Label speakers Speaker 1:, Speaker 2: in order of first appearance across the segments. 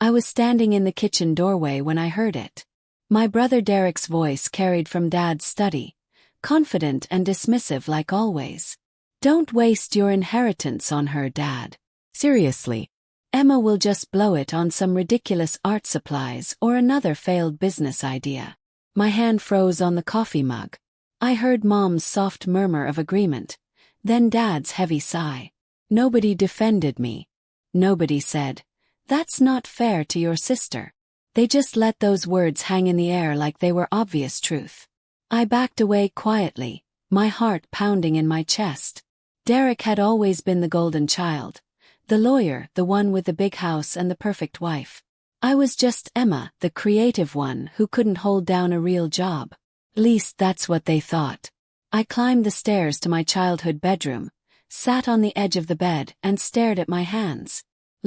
Speaker 1: I was standing in the kitchen doorway when I heard it. My brother Derek's voice carried from Dad's study, confident and dismissive like always. "Don't waste your inheritance on her, Dad. Seriously. Emma will just blow it on some ridiculous art supplies or another failed business idea." My hand froze on the coffee mug. I heard Mom's soft murmur of agreement, then Dad's heavy sigh. Nobody defended me. Nobody said, "That's not fair to your sister." They just let those words hang in the air like they were obvious truth. I backed away quietly, my heart pounding in my chest. Derek had always been the golden child, the lawyer, the one with the big house and the perfect wife. I was just Emma, the creative one who couldn't hold down a real job. At least that's what they thought. I climbed the stairs to my childhood bedroom, sat on the edge of the bed and stared at my hands.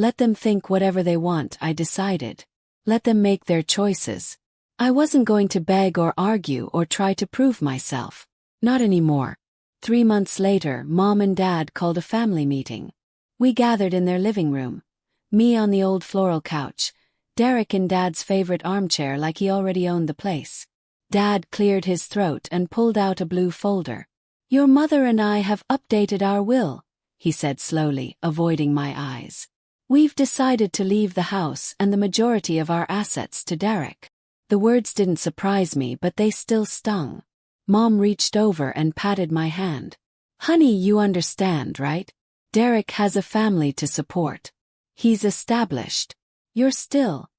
Speaker 1: Let them think whatever they want, I decided. Let them make their choices. I wasn't going to beg or argue or try to prove myself. Not anymore. 3 months later, Mom and Dad called a family meeting. We gathered in their living room. Me on the old floral couch, Derek in Dad's favorite armchair like he already owned the place. Dad cleared his throat and pulled out a blue folder. "Your mother and I have updated our will," he said slowly, avoiding my eyes. "We've decided to leave the house and the majority of our assets to Derek." The words didn't surprise me, but they still stung. Mom reached over and patted my hand. "Honey, you understand, right? Derek has a family to support. He's established. You're still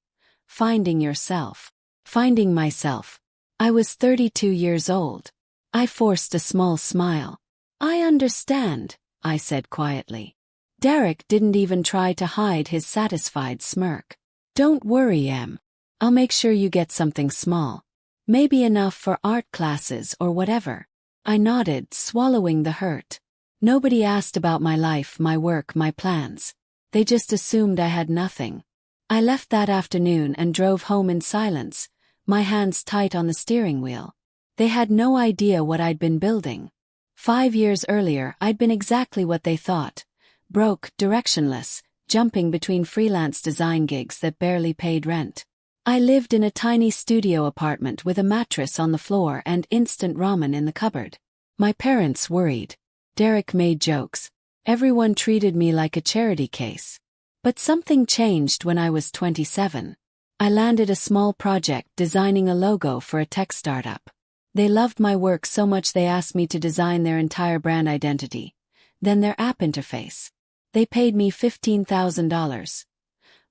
Speaker 1: finding yourself." Finding myself. I was 32 years old. I forced a small smile. "I understand," I said quietly. Derek didn't even try to hide his satisfied smirk. "Don't worry, Em. I'll make sure you get something small. Maybe enough for art classes or whatever." I nodded, swallowing the hurt. Nobody asked about my life, my work, my plans. They just assumed I had nothing. I left that afternoon and drove home in silence, my hands tight on the steering wheel. They had no idea what I'd been building. 5 years earlier, I'd been exactly what they thought. Broke, directionless, jumping between freelance design gigs that barely paid rent. I lived in a tiny studio apartment with a mattress on the floor and instant ramen in the cupboard. My parents worried. Derek made jokes. Everyone treated me like a charity case. But something changed when I was 27. I landed a small project designing a logo for a tech startup. They loved my work so much they asked me to design their entire brand identity, then their app interface. They paid me $15,000.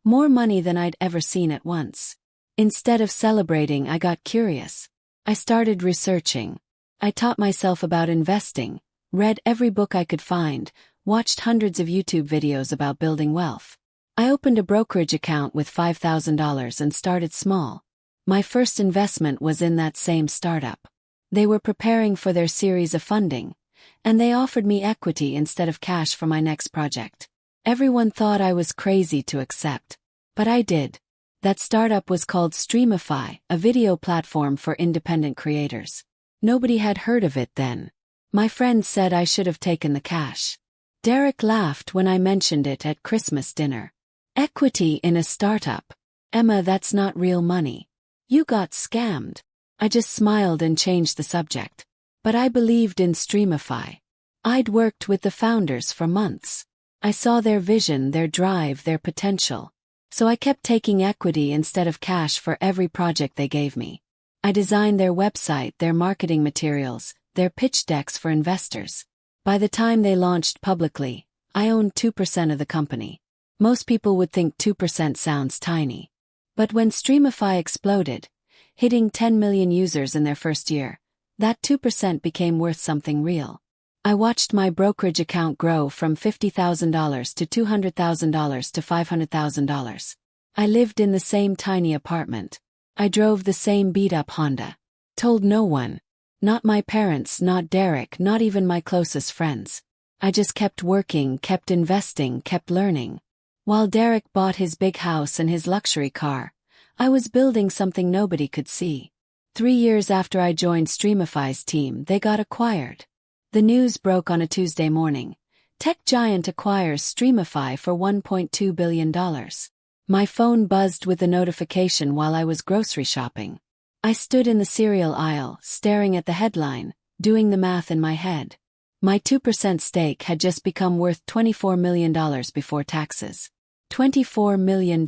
Speaker 1: More money than I'd ever seen at once. Instead of celebrating, I got curious. I started researching. I taught myself about investing, read every book I could find, watched hundreds of YouTube videos about building wealth. I opened a brokerage account with $5,000 and started small. My first investment was in that same startup. They were preparing for their series of funding, and they offered me equity instead of cash for my next project. Everyone thought I was crazy to accept, but I did. That startup was called Streamify, a video platform for independent creators. Nobody had heard of it then. My friends said I should have taken the cash. Derek laughed when I mentioned it at Christmas dinner. "Equity in a startup? Emma, that's not real money. You got scammed." I just smiled and changed the subject. But I believed in Streamify. I'd worked with the founders for months. I saw their vision, their drive, their potential. So I kept taking equity instead of cash for every project they gave me. I designed their website, their marketing materials, their pitch decks for investors. By the time they launched publicly, I owned 2% of the company. Most people would think 2% sounds tiny. But when Streamify exploded, hitting 10 million users in their first year, that 2% became worth something real. I watched my brokerage account grow from $50,000 to $200,000 to $500,000. I lived in the same tiny apartment. I drove the same beat-up Honda. Told no one. Not my parents, not Derek, not even my closest friends. I just kept working, kept investing, kept learning. While Derek bought his big house and his luxury car, I was building something nobody could see. 3 years after I joined Streamify's team, they got acquired. The news broke on a Tuesday morning. Tech giant acquires Streamify for $1.2 billion. My phone buzzed with the notification while I was grocery shopping. I stood in the cereal aisle, staring at the headline, doing the math in my head. My 2% stake had just become worth $24 million before taxes. $24 million.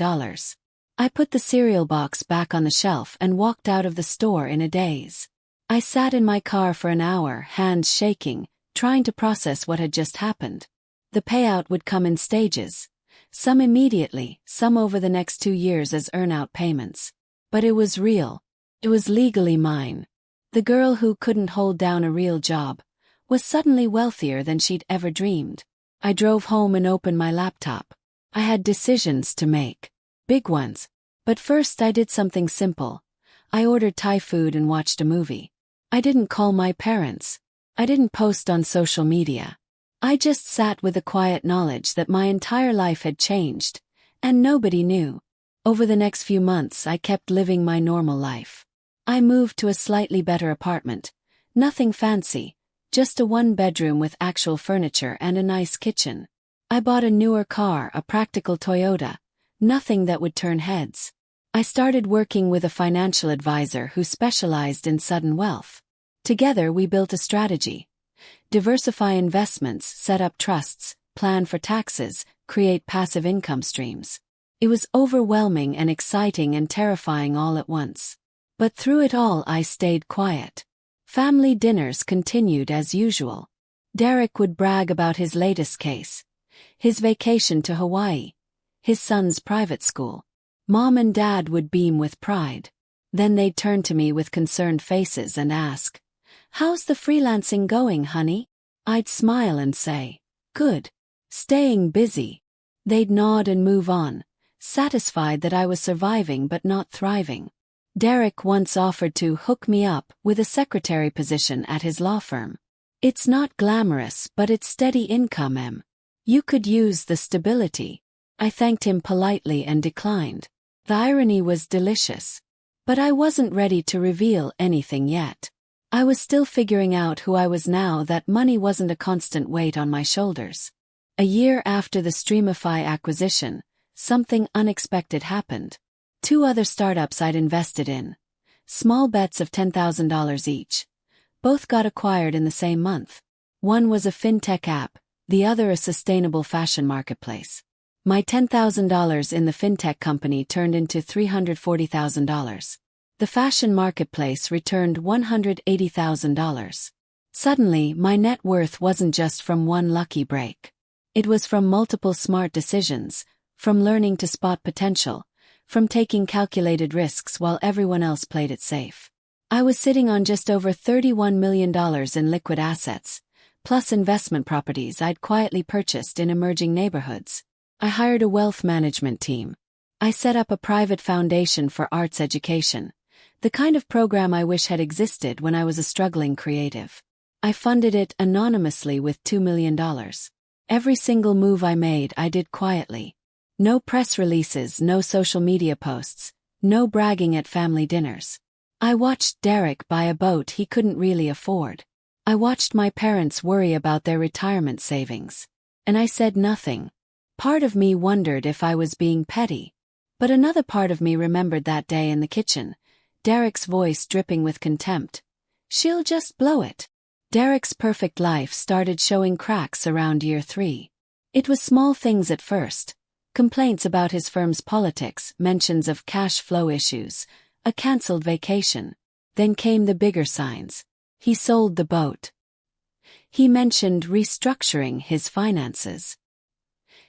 Speaker 1: I put the cereal box back on the shelf and walked out of the store in a daze. I sat in my car for an hour, hands shaking, trying to process what had just happened. The payout would come in stages. Some immediately, some over the next 2 years as earn-out payments. But it was real. It was legally mine. The girl who couldn't hold down a real job was suddenly wealthier than she'd ever dreamed. I drove home and opened my laptop. I had decisions to make. Big ones. But first I did something simple. I ordered Thai food and watched a movie. I didn't call my parents. I didn't post on social media. I just sat with the quiet knowledge that my entire life had changed, and nobody knew. Over the next few months I kept living my normal life. I moved to a slightly better apartment. Nothing fancy, just a 1-bedroom with actual furniture and a nice kitchen. I bought a newer car, a practical Toyota. Nothing that would turn heads. I started working with a financial advisor who specialized in sudden wealth. Together we built a strategy. Diversify investments, set up trusts, plan for taxes, create passive income streams. It was overwhelming and exciting and terrifying all at once. But through it all I stayed quiet. Family dinners continued as usual. Derek would brag about his latest case. His vacation to Hawaii. His son's private school. Mom and Dad would beam with pride. Then they'd turn to me with concerned faces and ask, "How's the freelancing going, honey?" I'd smile and say, "Good. Staying busy." They'd nod and move on, satisfied that I was surviving but not thriving. Derek once offered to hook me up with a secretary position at his law firm. "It's not glamorous, but it's steady income, Em. You could use the stability." I thanked him politely and declined. The irony was delicious. But I wasn't ready to reveal anything yet. I was still figuring out who I was now that money wasn't a constant weight on my shoulders. A year after the Streamify acquisition, something unexpected happened. 2 other startups I'd invested in. Small bets of $10,000 each. Both got acquired in the same month. One was a fintech app, the other a sustainable fashion marketplace. My $10,000 in the fintech company turned into $340,000. The fashion marketplace returned $180,000. Suddenly, my net worth wasn't just from one lucky break. It was from multiple smart decisions, from learning to spot potential, from taking calculated risks while everyone else played it safe. I was sitting on just over $31 million in liquid assets, plus investment properties I'd quietly purchased in emerging neighborhoods. I hired a wealth management team. I set up a private foundation for arts education. The kind of program I wish had existed when I was a struggling creative. I funded it anonymously with $2 million. Every single move I made I did quietly. No press releases, no social media posts, no bragging at family dinners. I watched Derek buy a boat he couldn't really afford. I watched my parents worry about their retirement savings. And I said nothing. Part of me wondered if I was being petty. But another part of me remembered that day in the kitchen. Derek's voice dripping with contempt. "She'll just blow it." Derek's perfect life started showing cracks around year 3. It was small things at first. Complaints about his firm's politics, mentions of cash flow issues, a cancelled vacation. Then came the bigger signs. He sold the boat. He mentioned restructuring his finances.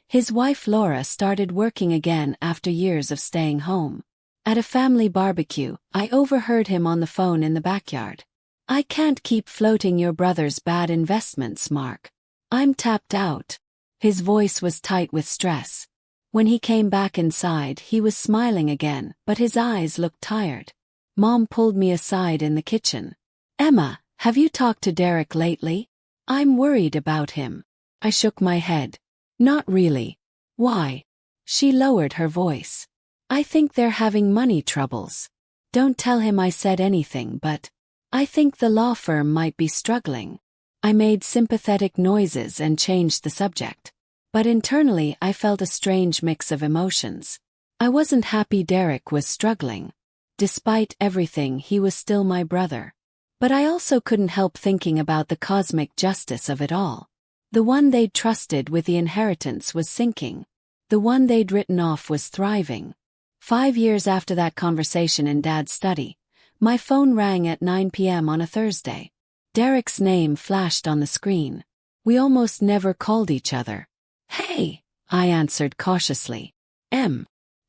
Speaker 1: His wife Laura started working again after years of staying home. At a family barbecue, I overheard him on the phone in the backyard. "I can't keep floating your brother's bad investments, Mark. I'm tapped out." His voice was tight with stress. When he came back inside, he was smiling again, but his eyes looked tired. Mom pulled me aside in the kitchen. "Emma, have you talked to Derek lately? I'm worried about him." I shook my head. "Not really." "Why?" She lowered her voice. "I think they're having money troubles. Don't tell him I said anything, but I think the law firm might be struggling." I made sympathetic noises and changed the subject. But internally I felt a strange mix of emotions. I wasn't happy Derek was struggling. Despite everything, he was still my brother. But I also couldn't help thinking about the cosmic justice of it all. The one they'd trusted with the inheritance was sinking. The one they'd written off was thriving. 5 years after that conversation in Dad's study, my phone rang at 9 p.m. on a Thursday. Derek's name flashed on the screen. We almost never called each other. "Hey," I answered cautiously.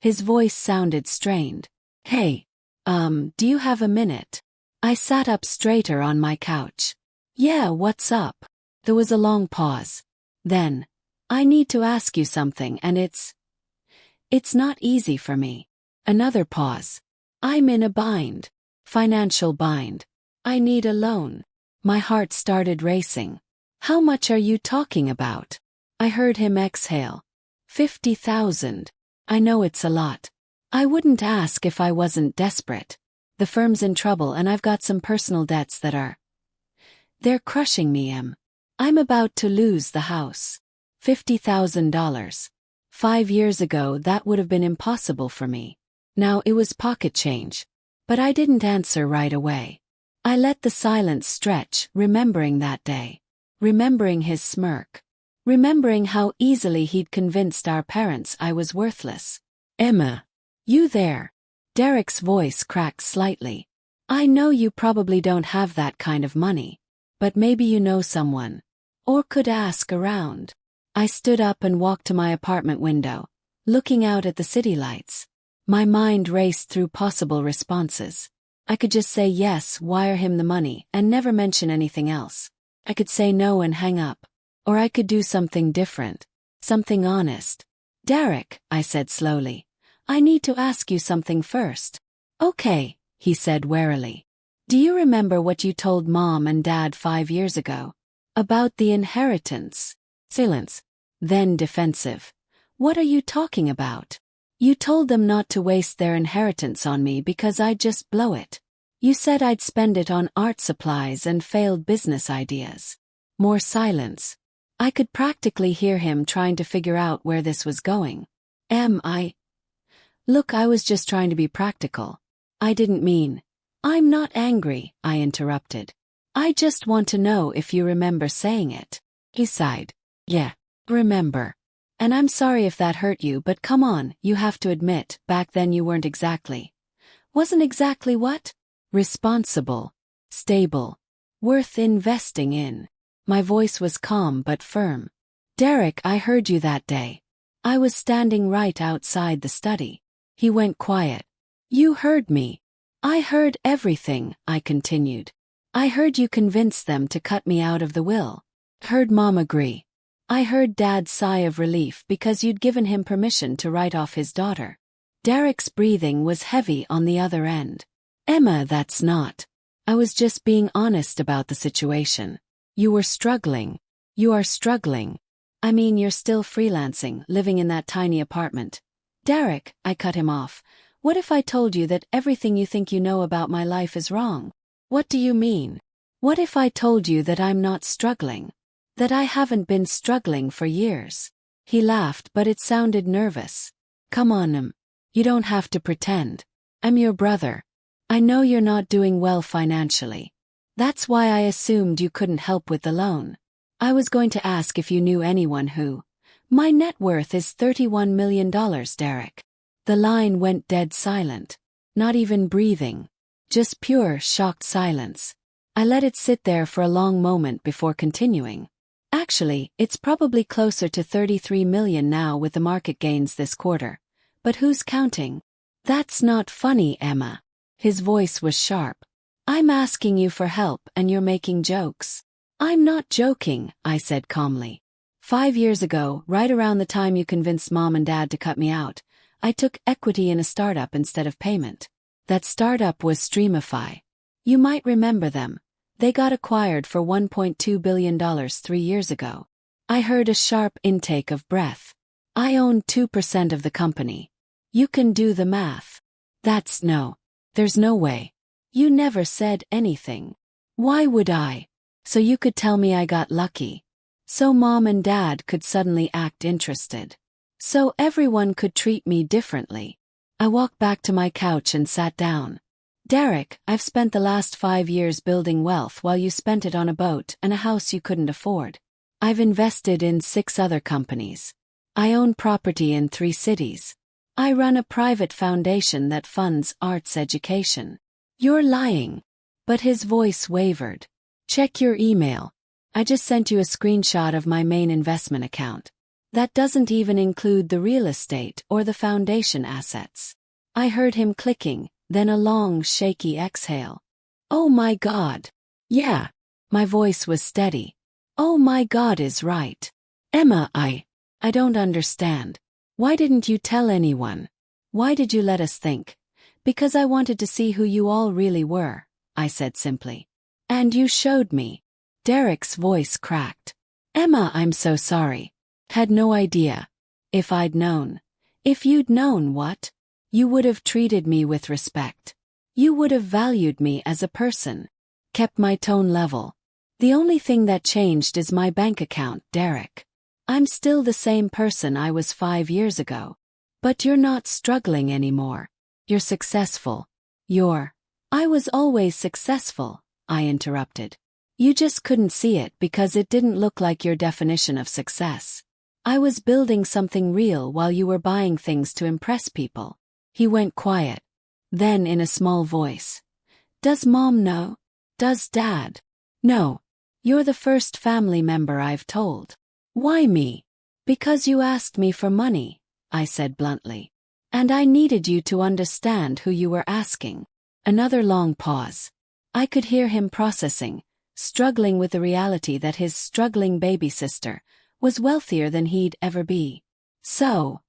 Speaker 1: His voice sounded strained. "Hey, do you have a minute?" I sat up straighter on my couch. "Yeah, what's up?" There was a long pause. Then, "I need to ask you something and it's not easy for me." Another pause. "I'm in a bind. Financial bind. I need a loan." My heart started racing. "How much are you talking about?" I heard him exhale. 50,000. I know it's a lot. I wouldn't ask if I wasn't desperate. The firm's in trouble and I've got some personal debts they're crushing me. I'm about to lose the house. $50,000. 5 years ago that would have been impossible for me. Now it was pocket change. But I didn't answer right away. I let the silence stretch, remembering that day. Remembering his smirk. Remembering how easily he'd convinced our parents I was worthless. "Emma, you there?" Derek's voice cracked slightly. "I know you probably don't have that kind of money. But maybe you know someone. Or could ask around." I stood up and walked to my apartment window, looking out at the city lights. My mind raced through possible responses. I could just say yes, wire him the money, and never mention anything else. I could say no and hang up. Or I could do something different. Something honest. "Derek," I said slowly, "I need to ask you something first." "Okay," he said warily. "Do you remember what you told Mom and Dad 5 years ago? About the inheritance?" Silence. Then defensive. "What are you talking about?" "You told them not to waste their inheritance on me because I'd just blow it. You said I'd spend it on art supplies and failed business ideas." More silence. I could practically hear him trying to figure out where this was going. Look, I was just trying to be practical. I didn't mean. "I'm not angry," I interrupted. "I just want to know if you remember saying it." He sighed. "Yeah, remember. And I'm sorry if that hurt you, but come on, you have to admit, back then you weren't exactly. Wasn't exactly what? Responsible. Stable. Worth investing in." My voice was calm but firm. "Derek, I heard you that day. I was standing right outside the study." He went quiet. "You heard me." "I heard everything," I continued. "I heard you convince them to cut me out of the will. Heard Mom agree. I heard Dad's sigh of relief because you'd given him permission to write off his daughter." Derek's breathing was heavy on the other end. "Emma, that's not. I was just being honest about the situation. You were struggling. You are struggling. I mean, you're still freelancing, living in that tiny apartment." "Derek," I cut him off, "what if I told you that everything you think you know about my life is wrong?" "What do you mean?" "What if I told you that I'm not struggling? That I haven't been struggling for years?" He laughed, but it sounded nervous. "Come on, you don't have to pretend. I'm your brother. I know you're not doing well financially. That's why I assumed you couldn't help with the loan. I was going to ask if you knew anyone who. My net worth is $31 million, Derek." The line went dead silent. Not even breathing. Just pure, shocked silence. I let it sit there for a long moment before continuing. "Actually, it's probably closer to 33 million now with the market gains this quarter. But who's counting?" "That's not funny, Emma." His voice was sharp. "I'm asking you for help and you're making jokes." "I'm not joking," I said calmly. 5 years ago, right around the time you convinced Mom and Dad to cut me out, I took equity in a startup instead of payment. That startup was Streamify. You might remember them. They got acquired for $1.2 billion 3 years ago. I heard a sharp intake of breath. "I own 2% of the company. You can do the math." There's no way. You never said anything. Why would I? So you could tell me I got lucky. So Mom and Dad could suddenly act interested. So everyone could treat me differently. I walked back to my couch and sat down. Derek, I've spent the last 5 years building wealth while you spent it on a boat and a house you couldn't afford. I've invested in 6 other companies. I own property in 3 cities. I run a private foundation that funds arts education. You're lying. But his voice wavered. Check your email. I just sent you a screenshot of my main investment account. That doesn't even include the real estate or the foundation assets. I heard him clicking, then a long, shaky exhale. Oh my God. Yeah. My voice was steady. Oh my God is right. Emma, I don't understand. Why didn't you tell anyone? Why did you let us think? Because I wanted to see who you all really were, I said simply. And you showed me. Derek's voice cracked. Emma, I'm so sorry. Had no idea. If I'd known. If you'd known what? You would have treated me with respect. You would have valued me as a person. Kept my tone level. The only thing that changed is my bank account, Derek. I'm still the same person I was 5 years ago. But you're not struggling anymore. You're successful. I was always successful, I interrupted. You just couldn't see it because it didn't look like your definition of success. I was building something real while you were buying things to impress people. He went quiet. Then in a small voice. Does Mom know? Does Dad? No. You're the first family member I've told. Why me? Because you asked me for money, I said bluntly. And I needed you to understand who you were asking. Another long pause. I could hear him processing, struggling with the reality that his struggling baby sister was wealthier than he'd ever be. So,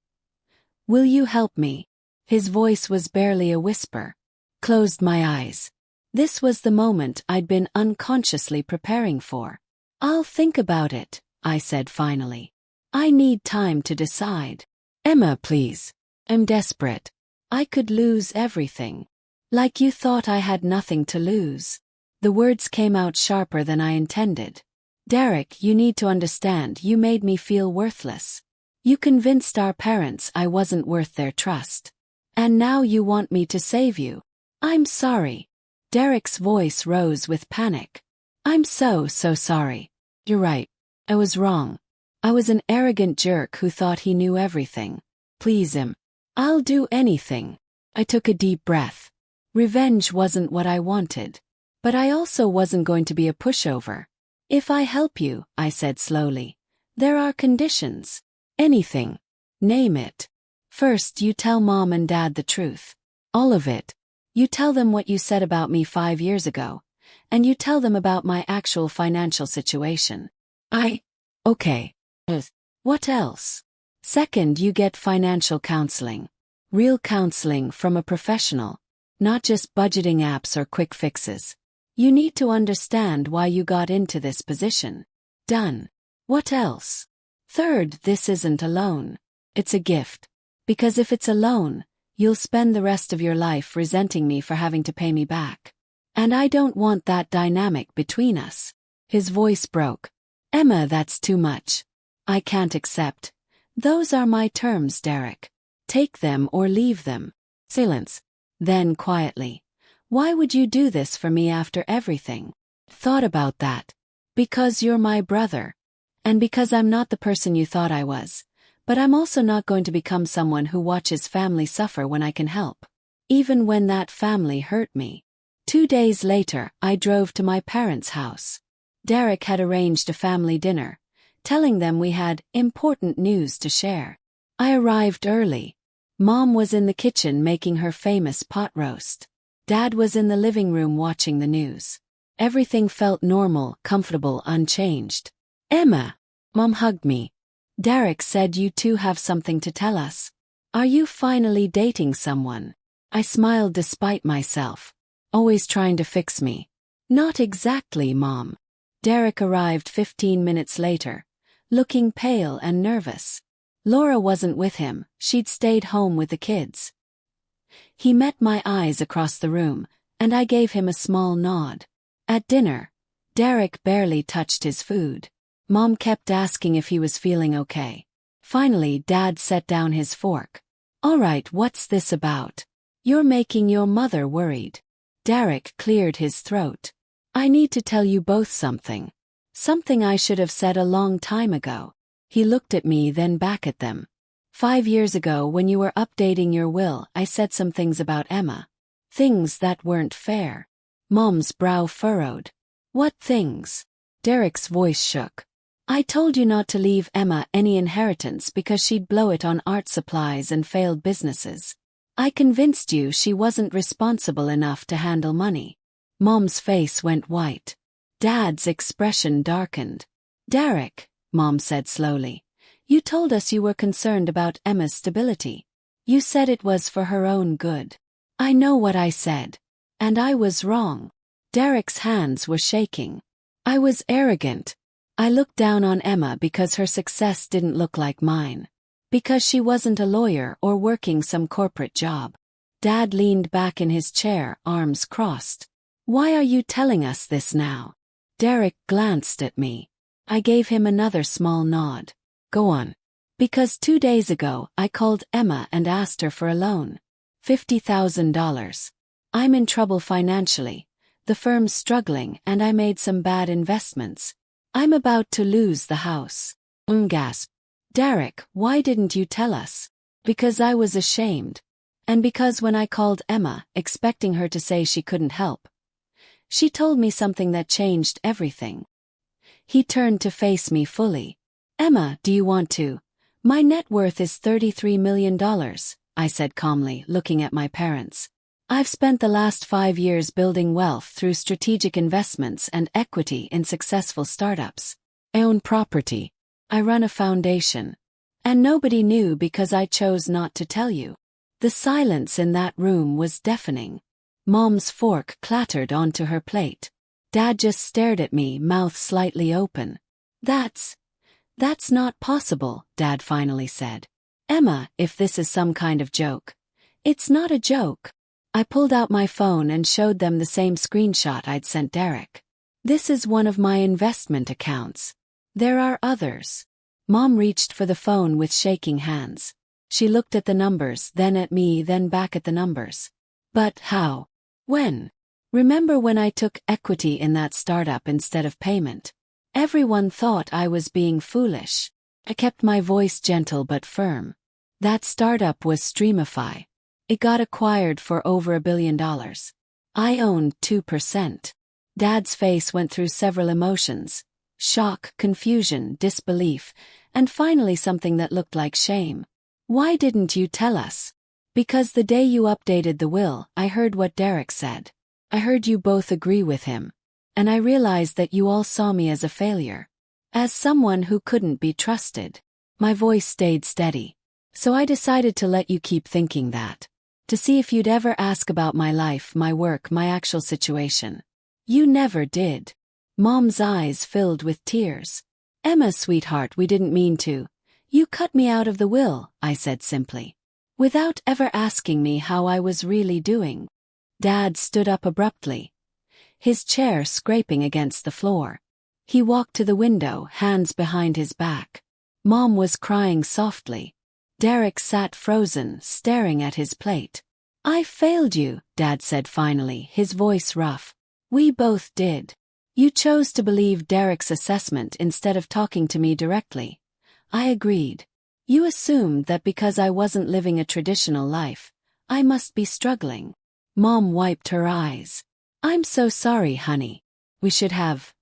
Speaker 1: will you help me? His voice was barely a whisper. Closed my eyes. This was the moment I'd been unconsciously preparing for. I'll think about it, I said finally. I need time to decide. Emma, please. I'm desperate. I could lose everything. Like you thought I had nothing to lose. The words came out sharper than I intended. Derek, you need to understand you made me feel worthless. You convinced our parents I wasn't worth their trust. And now you want me to save you. I'm sorry. Derek's voice rose with panic. I'm so sorry. You're right. I was wrong. I was an arrogant jerk who thought he knew everything. Please him. I'll do anything. I took a deep breath. Revenge wasn't what I wanted. But I also wasn't going to be a pushover. If I help you, I said slowly, there are conditions. Anything. Name it. First, you tell Mom and Dad the truth. All of it. You tell them what you said about me 5 years ago. And you tell them about my actual financial situation. Okay. What else? Second, you get financial counseling. Real counseling from a professional. Not just budgeting apps or quick fixes. You need to understand why you got into this position. Done. What else? Third, this isn't a loan. It's a gift. Because if it's a loan, you'll spend the rest of your life resenting me for having to pay me back. And I don't want that dynamic between us. His voice broke. Emma, that's too much. I can't accept. Those are my terms, Derek. Take them or leave them. Silence. Then quietly. Why would you do this for me after everything? Thought about that. Because you're my brother. And because I'm not the person you thought I was. But I'm also not going to become someone who watches family suffer when I can help. Even when that family hurt me. 2 days later, I drove to my parents' house. Derek had arranged a family dinner, telling them we had important news to share. I arrived early. Mom was in the kitchen making her famous pot roast. Dad was in the living room watching the news. Everything felt normal, comfortable, unchanged. Emma. Mom hugged me. Derek said you two have something to tell us. Are you finally dating someone? I smiled despite myself. Always trying to fix me. Not exactly, Mom. Derek arrived 15 minutes later, looking pale and nervous. Laura wasn't with him, she'd stayed home with the kids. He met my eyes across the room, and I gave him a small nod. At dinner, Derek barely touched his food. Mom kept asking if he was feeling okay. Finally, Dad set down his fork. All right, what's this about? You're making your mother worried. Derek cleared his throat. I need to tell you both something. Something I should have said a long time ago. He looked at me, then back at them. 5 years ago, when you were updating your will, I said some things about Emma. Things that weren't fair. Mom's brow furrowed. What things? Derek's voice shook. I told you not to leave Emma any inheritance because she'd blow it on art supplies and failed businesses. I convinced you she wasn't responsible enough to handle money. Mom's face went white. Dad's expression darkened. Derek, Mom said slowly, you told us you were concerned about Emma's stability. You said it was for her own good. I know what I said. And I was wrong. Derek's hands were shaking. I was arrogant. I looked down on Emma because her success didn't look like mine. Because she wasn't a lawyer or working some corporate job. Dad leaned back in his chair, arms crossed. Why are you telling us this now? Derek glanced at me. I gave him another small nod. Go on. Because 2 days ago I called Emma and asked her for a loan. $50,000. I'm in trouble financially. The firm's struggling and I made some bad investments. I'm about to lose the house. Gasped. Derek, why didn't you tell us? Because I was ashamed. And because when I called Emma, expecting her to say she couldn't help, she told me something that changed everything. He turned to face me fully. Emma, do you want to? My net worth is $33 million, I said calmly, looking at my parents. I've spent the last 5 years building wealth through strategic investments and equity in successful startups. I own property. I run a foundation. And nobody knew because I chose not to tell you. The silence in that room was deafening. Mom's fork clattered onto her plate. Dad just stared at me, mouth slightly open. That's not possible, Dad finally said. Emma, if this is some kind of joke. It's not a joke. I pulled out my phone and showed them the same screenshot I'd sent Derek. This is one of my investment accounts. There are others. Mom reached for the phone with shaking hands. She looked at the numbers, then at me, then back at the numbers. But how? When? Remember when I took equity in that startup instead of payment? Everyone thought I was being foolish. I kept my voice gentle but firm. That startup was Streamify. It got acquired for over $1 billion. I owned 2%. Dad's face went through several emotions. Shock, confusion, disbelief, and finally something that looked like shame. Why didn't you tell us? Because the day you updated the will, I heard what Derek said. I heard you both agree with him. And I realized that you all saw me as a failure. As someone who couldn't be trusted. My voice stayed steady. So I decided to let you keep thinking that. To see if you'd ever ask about my life, my work, my actual situation. You never did. Mom's eyes filled with tears. Emma, sweetheart, we didn't mean to. You cut me out of the will, I said simply. Without ever asking me how I was really doing. Dad stood up abruptly. His chair scraping against the floor. He walked to the window, hands behind his back. Mom was crying softly. Derek sat frozen, staring at his plate. I failed you, Dad said finally, his voice rough. We both did. You chose to believe Derek's assessment instead of talking to me directly. I agreed. You assumed that because I wasn't living a traditional life, I must be struggling. Mom wiped her eyes. I'm so sorry, honey. We should have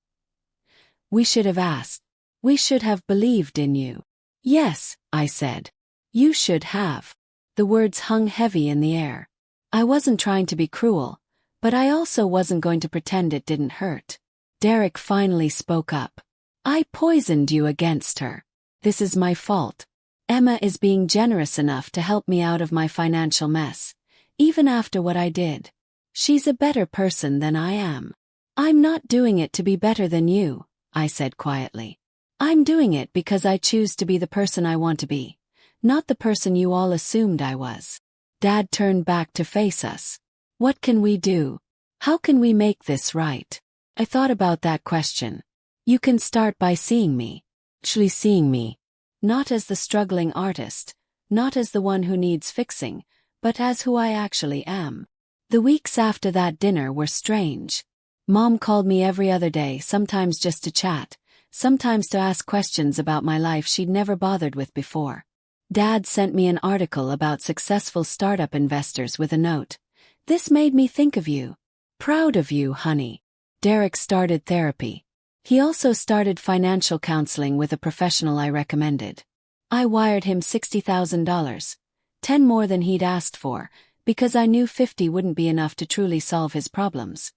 Speaker 1: asked. We should have believed in you. Yes, I said. You should have. The words hung heavy in the air. I wasn't trying to be cruel, but I also wasn't going to pretend it didn't hurt. Derek finally spoke up. I poisoned you against her. This is my fault. Emma is being generous enough to help me out of my financial mess, even after what I did. She's a better person than I am. I'm not doing it to be better than you, I said quietly. I'm doing it because I choose to be the person I want to be, not the person you all assumed I was. Dad turned back to face us. What can we do? How can we make this right? I thought about that question. You can start by seeing me. Actually seeing me. Not as the struggling artist, not as the one who needs fixing, but as who I actually am. The weeks after that dinner were strange. Mom called me every other day, sometimes just to chat, sometimes to ask questions about my life she'd never bothered with before. Dad sent me an article about successful startup investors with a note. "This made me think of you. Proud of you, honey." Derek started therapy. He also started financial counseling with a professional I recommended. I wired him $60,000, 10 more than he'd asked for, because I knew 50 wouldn't be enough to truly solve his problems.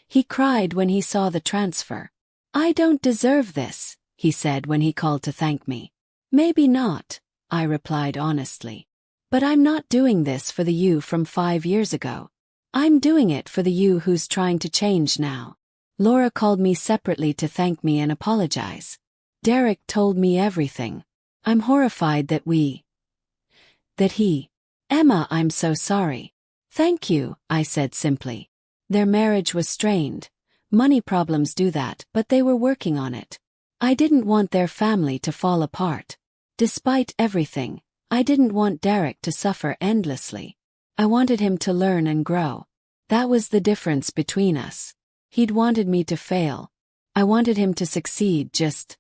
Speaker 1: He cried when he saw the transfer. "I don't deserve this," he said when he called to thank me. "Maybe not," I replied honestly. "But I'm not doing this for the you from 5 years ago. I'm doing it for the you who's trying to change now." Laura called me separately to thank me and apologize. Derek told me everything. I'm horrified that he. "Emma, I'm so sorry." "Thank you," I said simply. Their marriage was strained. Money problems do that, but they were working on it. I didn't want their family to fall apart. Despite everything, I didn't want Derek to suffer endlessly. I wanted him to learn and grow. That was the difference between us. He'd wanted me to fail. I wanted him to succeed, just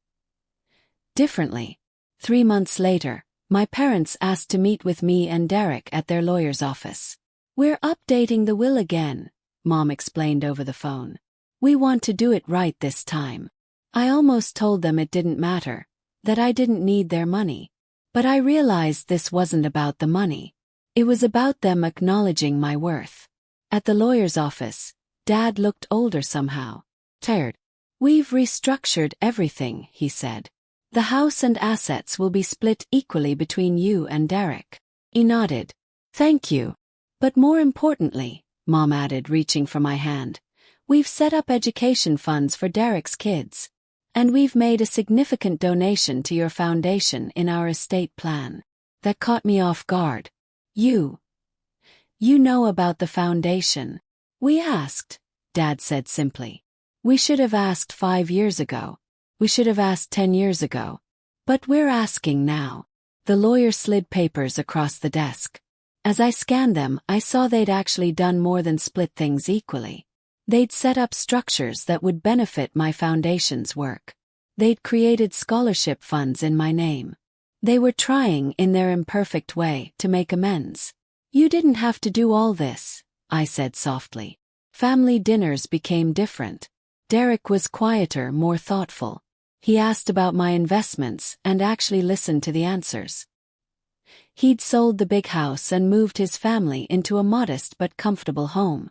Speaker 1: differently. 3 months later, my parents asked to meet with me and Derek at their lawyer's office. "We're updating the will again," Mom explained over the phone. "We want to do it right this time." I almost told them it didn't matter, that I didn't need their money. But I realized this wasn't about the money. It was about them acknowledging my worth. At the lawyer's office, Dad looked older somehow. Tired. "We've restructured everything," he said. "The house and assets will be split equally between you and Derek." He nodded. "Thank you. But more importantly," Mom added, reaching for my hand, "we've set up education funds for Derek's kids. And we've made a significant donation to your foundation in our estate plan." That caught me off guard. You know about the foundation?" "We asked," Dad said simply. "We should have asked 5 years ago. We should have asked 10 years ago. But we're asking now." The lawyer slid papers across the desk. As I scanned them, I saw they'd actually done more than split things equally. They'd set up structures that would benefit my foundation's work. They'd created scholarship funds in my name. They were trying, in their imperfect way, to make amends. "You didn't have to do all this," I said softly. Family dinners became different. Derek was quieter, more thoughtful. He asked about my investments and actually listened to the answers. He'd sold the big house and moved his family into a modest but comfortable home.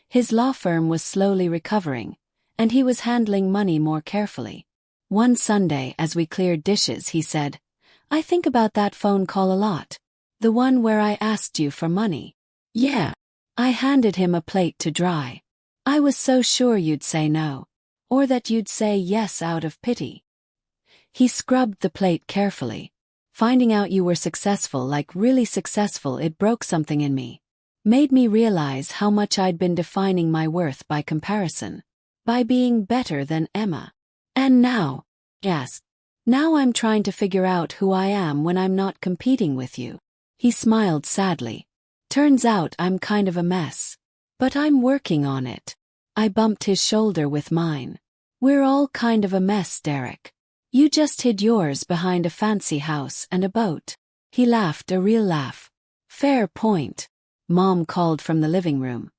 Speaker 1: His law firm was slowly recovering, and he was handling money more carefully. One Sunday, as we cleared dishes, he said, "I think about that phone call a lot. The one where I asked you for money." "Yeah." I handed him a plate to dry. "I was so sure you'd say no. Or that you'd say yes out of pity." He scrubbed the plate carefully. "Finding out you were successful, like really successful, it broke something in me. Made me realize how much I'd been defining my worth by comparison. By being better than Emma. And now," yes, "now I'm trying to figure out who I am when I'm not competing with you." He smiled sadly. "Turns out I'm kind of a mess. But I'm working on it." I bumped his shoulder with mine. "We're all kind of a mess, Derek. You just hid yours behind a fancy house and a boat." He laughed, a real laugh. "Fair point." Mom called from the living room.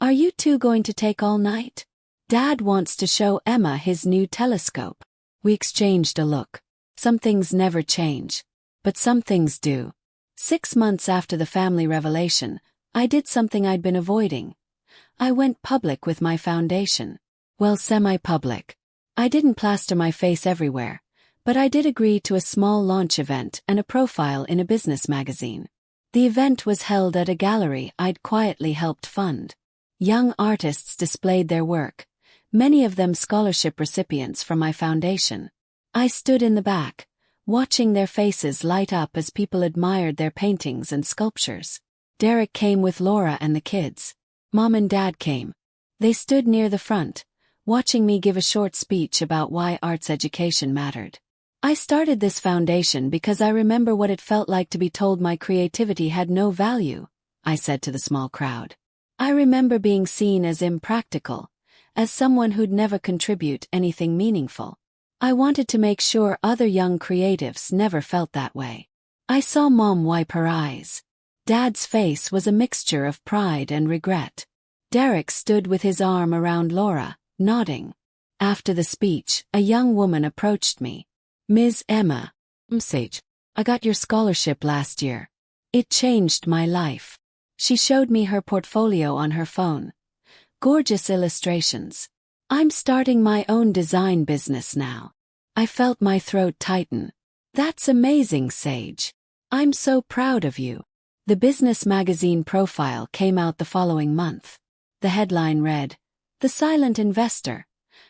Speaker 1: "Are you two going to take all night? Dad wants to show Emma his new telescope." We exchanged a look. Some things never change. But some things do. 6 months after the family revelation, I did something I'd been avoiding. I went public with my foundation. Well, semi-public. I didn't plaster my face everywhere, but I did agree to a small launch event and a profile in a business magazine. The event was held at a gallery I'd quietly helped fund. Young artists displayed their work, many of them scholarship recipients from my foundation. I stood in the back, watching their faces light up as people admired their paintings and sculptures. Derek came with Laura and the kids. Mom and Dad came. They stood near the front, watching me give a short speech about why arts education mattered. I started this foundation because I remember what it felt like to be told my creativity had no value, I said to the small crowd. I remember being seen as impractical, as someone who'd never contribute anything meaningful. I wanted to make sure other young creatives never felt that way. I saw Mom wipe her eyes. Dad's face was a mixture of pride and regret. Derek stood with his arm around Laura, nodding. After the speech, a young woman approached me. Ms. Emma, Sage, I got your scholarship last year. It changed my life. She showed me her portfolio on her phone. Gorgeous illustrations. I'm starting my own design business now. I felt my throat tighten. That's amazing, Sage. I'm so proud of you. The business magazine profile came out the following month. The headline read, "The Silent Investor.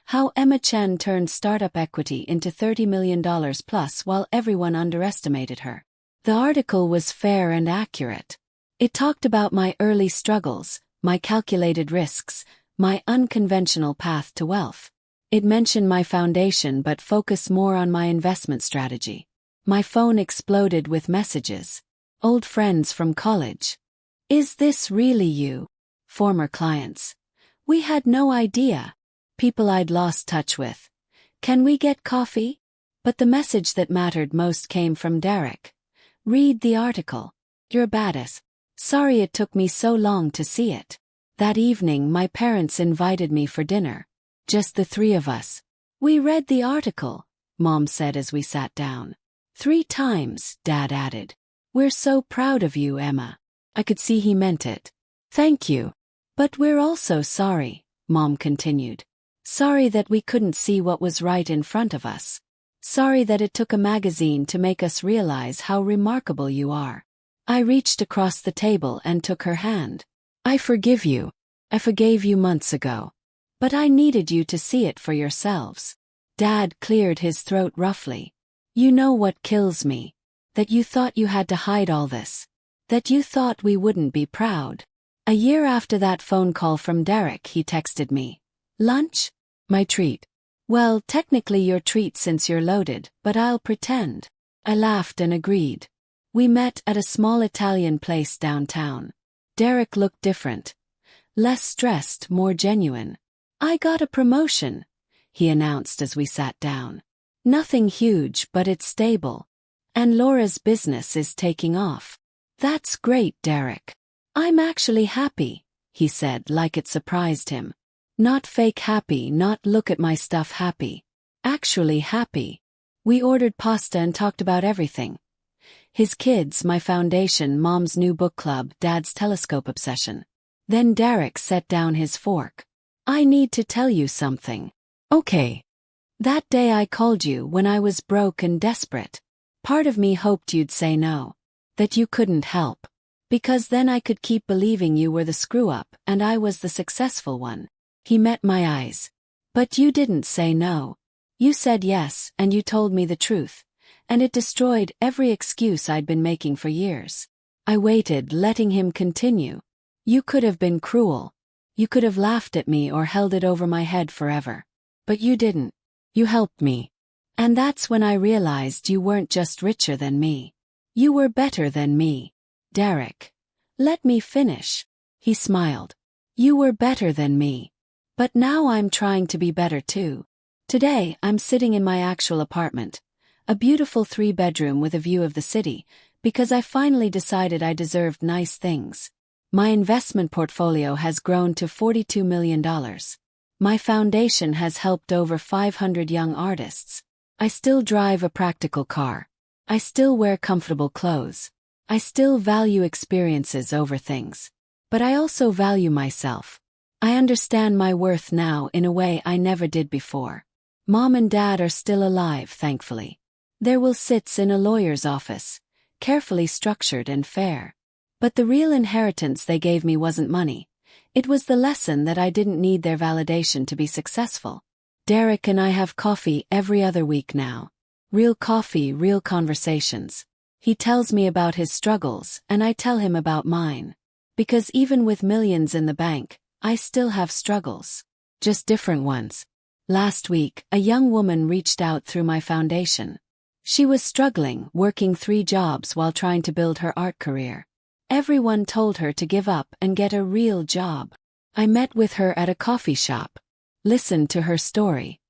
Speaker 1: How Emma Chen turned startup equity into $30 million plus while everyone underestimated her." The article was fair and accurate. It talked about my early struggles, my calculated risks, my unconventional path to wealth. It mentioned my foundation but focused more on my investment strategy. My phone exploded with messages. Old friends from college. "Is this really you?" Former clients. "We had no idea." People I'd lost touch with. "Can we get coffee?" But the message that mattered most came from Derek. "Read the article. You're badass. Sorry it took me so long to see it." That evening my parents invited me for dinner. Just the three of us. "We read the article," Mom said as we sat down. "3 times, Dad added. "We're so proud of you, Emma." I could see he meant it. "Thank you. But we're also sorry," Mom continued. "Sorry that we couldn't see what was right in front of us. Sorry that it took a magazine to make us realize how remarkable you are." I reached across the table and took her hand. "I forgive you. I forgave you months ago. But I needed you to see it for yourselves." Dad cleared his throat roughly. "You know what kills me? That you thought you had to hide all this. That you thought we wouldn't be proud." A year after that phone call from Derek, he texted me. "Lunch? My treat." "Well, technically your treat since you're loaded, but I'll pretend." I laughed and agreed. We met at a small Italian place downtown. Derek looked different. Less stressed, more genuine. "I got a promotion," he announced as we sat down. "Nothing huge, but it's stable. And Laura's business is taking off." "That's great, Derek. I'm actually happy," he said like it surprised him. "Not fake happy, not look at my stuff happy. Actually happy." We ordered pasta and talked about everything. His kids, my foundation, Mom's new book club, Dad's telescope obsession. Then Derek set down his fork. "I need to tell you something." "Okay." "That day I called you when I was broke and desperate. Part of me hoped you'd say no. That you couldn't help. Because then I could keep believing you were the screw-up and I was the successful one." He met my eyes. "But you didn't say no. You said yes, and you told me the truth. And it destroyed every excuse I'd been making for years." I waited, letting him continue. "You could have been cruel. You could have laughed at me or held it over my head forever. But you didn't. You helped me. And that's when I realized you weren't just richer than me. You were better than me." "Derek. Let me finish." He smiled. "You were better than me. But now I'm trying to be better too. Today I'm sitting in my actual apartment. A beautiful 3-bedroom with a view of the city, because I finally decided I deserved nice things. My investment portfolio has grown to $42 million. My foundation has helped over 500 young artists. I still drive a practical car. I still wear comfortable clothes. I still value experiences over things. But I also value myself. I understand my worth now in a way I never did before. Mom and Dad are still alive, thankfully. Their will sits in a lawyer's office, carefully structured and fair. But the real inheritance they gave me wasn't money. It was the lesson that I didn't need their validation to be successful. Derek and I have coffee every other week now. Real coffee, real conversations. He tells me about his struggles, and I tell him about mine. Because even with millions in the bank, I still have struggles. Just different ones. Last week, a young woman reached out through my foundation. She was struggling, working 3 jobs while trying to build her art career. Everyone told her to give up and get a real job. I met with her at a coffee shop, listened to her story,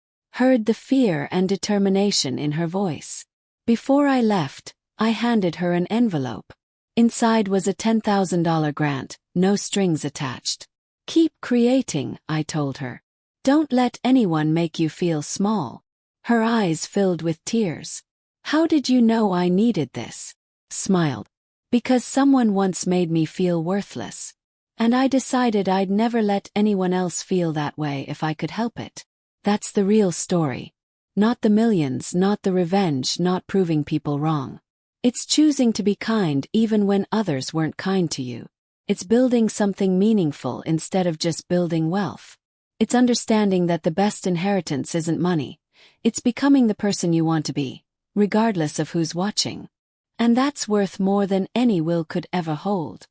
Speaker 1: heard the fear and determination in her voice. Before I left, I handed her an envelope. Inside was a $10,000 grant, no strings attached. Keep creating, I told her. Don't let anyone make you feel small. Her eyes filled with tears. How did you know I needed this? Smiled. Because someone once made me feel worthless. And I decided I'd never let anyone else feel that way if I could help it. That's the real story. Not the millions, not the revenge, not proving people wrong. It's choosing to be kind even when others weren't kind to you. It's building something meaningful instead of just building wealth. It's understanding that the best inheritance isn't money. It's becoming the person you want to be, regardless of who's watching. And that's worth more than any will could ever hold.